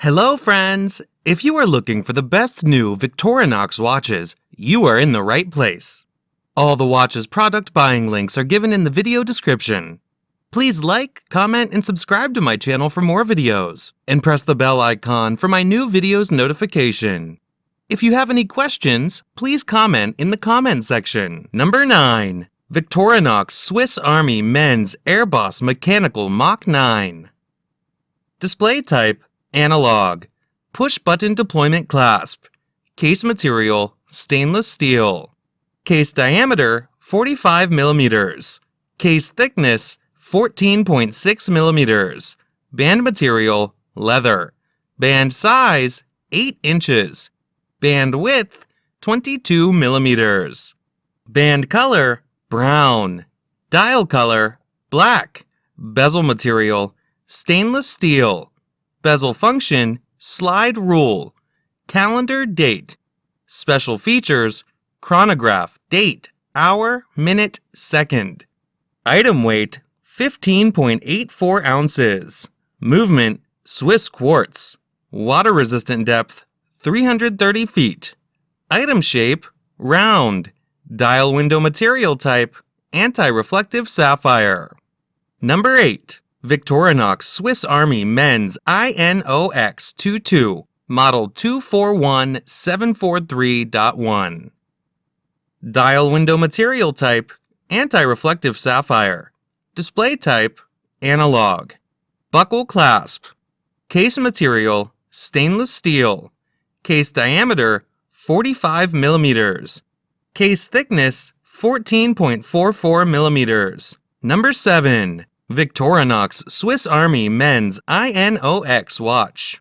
Hello friends! If you are looking for the best new Victorinox watches, you are in the right place. All the watches product buying links are given in the video description. Please like, comment, and subscribe to my channel for more videos, and press the bell icon for my new videos notification. If you have any questions, please comment in the comment section. Number 9. Victorinox Swiss Army Men's Airboss Mechanical Mach 9. Display type: analog. Push-button deployment clasp. Case material: stainless steel. Case diameter: 45 mm. Case thickness: 14.6 mm. Band material: leather. Band size: 8 inches. Band width: 22 mm. Band color: brown. Dial color: black. Bezel material: stainless steel. Bezel function: slide rule. Calendar date. Special features: chronograph, date, hour, minute, second. Item weight: 15.84 ounces. Movement: Swiss quartz. Water resistant depth: 330 feet. Item shape: round. Dial window material type: anti-reflective sapphire. Number 8. Victorinox Swiss Army Men's I.N.O.X 22, model 241743.1. Dial window material type: anti-reflective sapphire. Display type: analog. Buckle clasp. Case material: stainless steel. Case diameter: 45 mm. Case thickness: 14.44 mm. Number 7. Victorinox Swiss Army Men's I.N.O.X watch.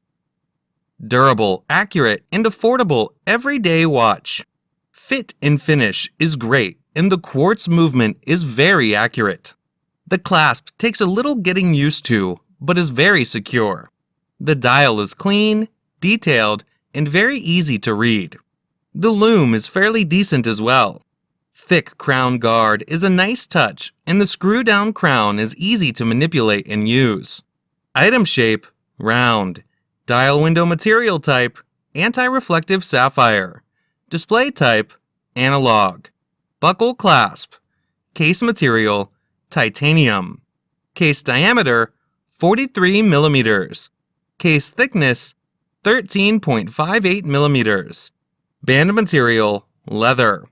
Durable, accurate, and affordable everyday watch. Fit and finish is great, and the quartz movement is very accurate. The clasp takes a little getting used to, but is very secure. The dial is clean, detailed, and very easy to read. The lume is fairly decent as well. Thick crown guard is a nice touch, and the screw-down crown is easy to manipulate and use. Item shape: round. Dial window material type: anti-reflective sapphire. Display type: analog. Buckle clasp. Case material: titanium. Case diameter: 43 mm. Case thickness: 13.58 mm. Band material: leather.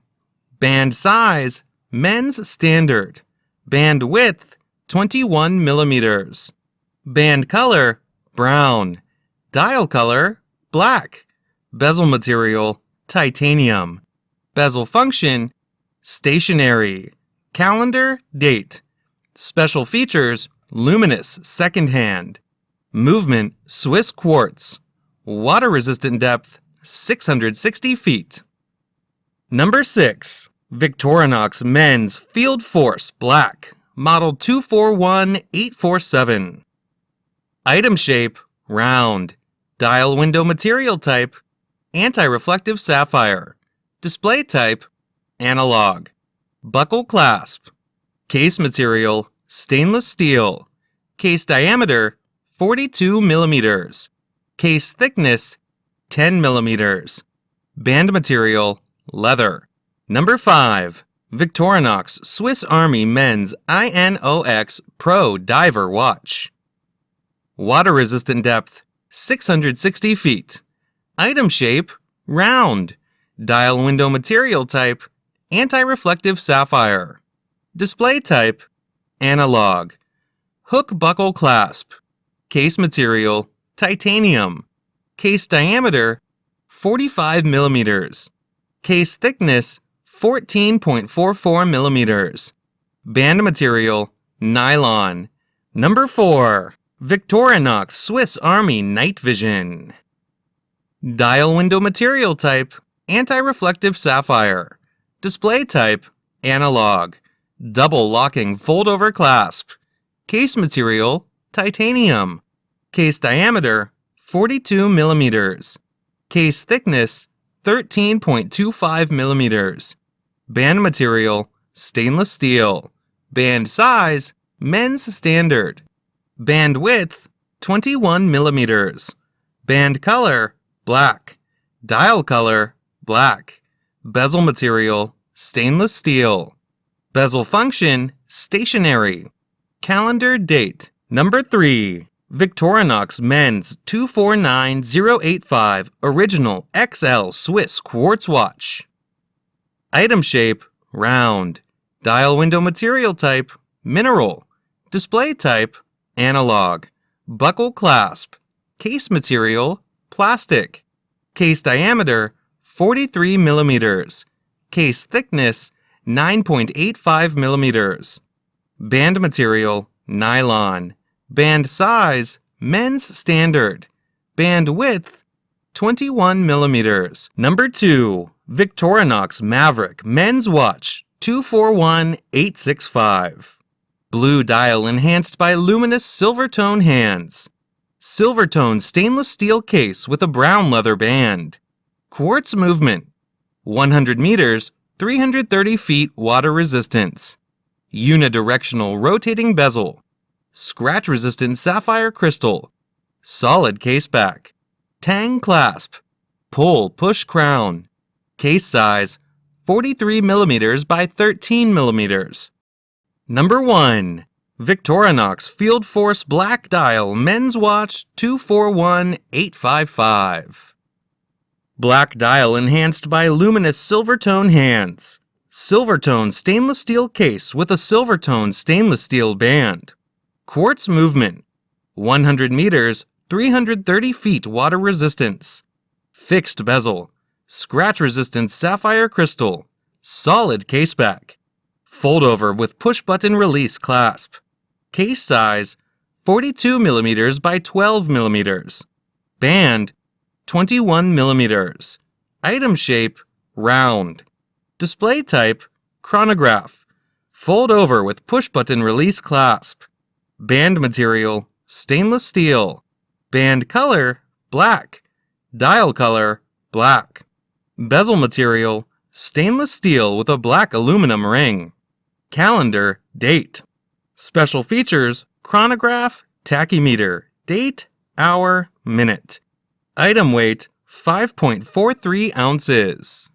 Band size: men's standard. Band width: 21 mm. Band color: brown. Dial color: black. Bezel material: titanium. Bezel function: stationary. Calendar date. Special features: luminous second hand. Movement: Swiss quartz. Water resistant depth: 660 feet. Number 6. Victorinox Men's Fieldforce Black, model 241847. Item shape: round. Dial window material type: anti-reflective sapphire. Display type: analog. Buckle clasp. Case material: stainless steel. Case diameter: 42 mm. Case thickness: 10 mm. Band material: leather. Number 5. Victorinox Swiss Army Men's I.N.O.X Pro Diver Watch. Water resistant depth: 660 feet. Item shape: round. Dial window material type: anti-reflective sapphire. Display type: analog. Hook buckle clasp. Case material: titanium. Case diameter: 45 mm. Case thickness: 14.44 mm. Band material: nylon. Number 4. Victorinox Swiss Army Night Vision. Dial window material type: anti-reflective sapphire. Display type: analog. Double locking fold-over clasp. Case material: titanium. Case diameter: 42 mm. Case thickness: 13.25 mm. Band material: stainless steel. Band size: men's standard. Band width: 21 mm. Band color, black. Dial color, black. Bezel material, stainless steel. Bezel function, stationary. Calendar date. Number 3. Victorinox Men's 249085 Original XL Swiss Quartz Watch. Item shape, round. Dial window material type, mineral. Display type, analog. Buckle clasp. Case material, plastic. Case diameter, 43 millimeters. Case thickness, 9.85 millimeters. Band material, nylon. Band size, men's standard. Band width, 21 millimeters. Number 2. Victorinox Maverick Men's Watch 241865. Blue dial enhanced by luminous silver tone hands. Silver tone stainless steel case with a brown leather band. Quartz movement. 100 meters, 330 feet water resistance. Unidirectional rotating bezel. Scratch-resistant sapphire crystal. Solid case back. Tang clasp. Pull push crown. Case size, 43 millimeters by 13 millimeters. Number 1. Victorinox Fieldforce Black Dial Men's Watch 241855. Black dial enhanced by luminous silver tone hands. Silver tone stainless steel case with a silver tone stainless steel band. Quartz movement. 100 meters, 330 feet water resistance. Fixed bezel. Scratch-resistant sapphire crystal. Solid case back. Fold over with push-button release clasp. Case size, 42 millimeters by 12 millimeters. Band, 21 millimeters. Item shape, round. Display type, chronograph. Fold over with push-button release clasp. Band material, stainless steel. Band color, black. Dial color, black. Bezel material, stainless steel with a black aluminum ring. Calendar, date. Special features, chronograph, tachymeter, date, hour, minute. Item weight, 5.43 ounces.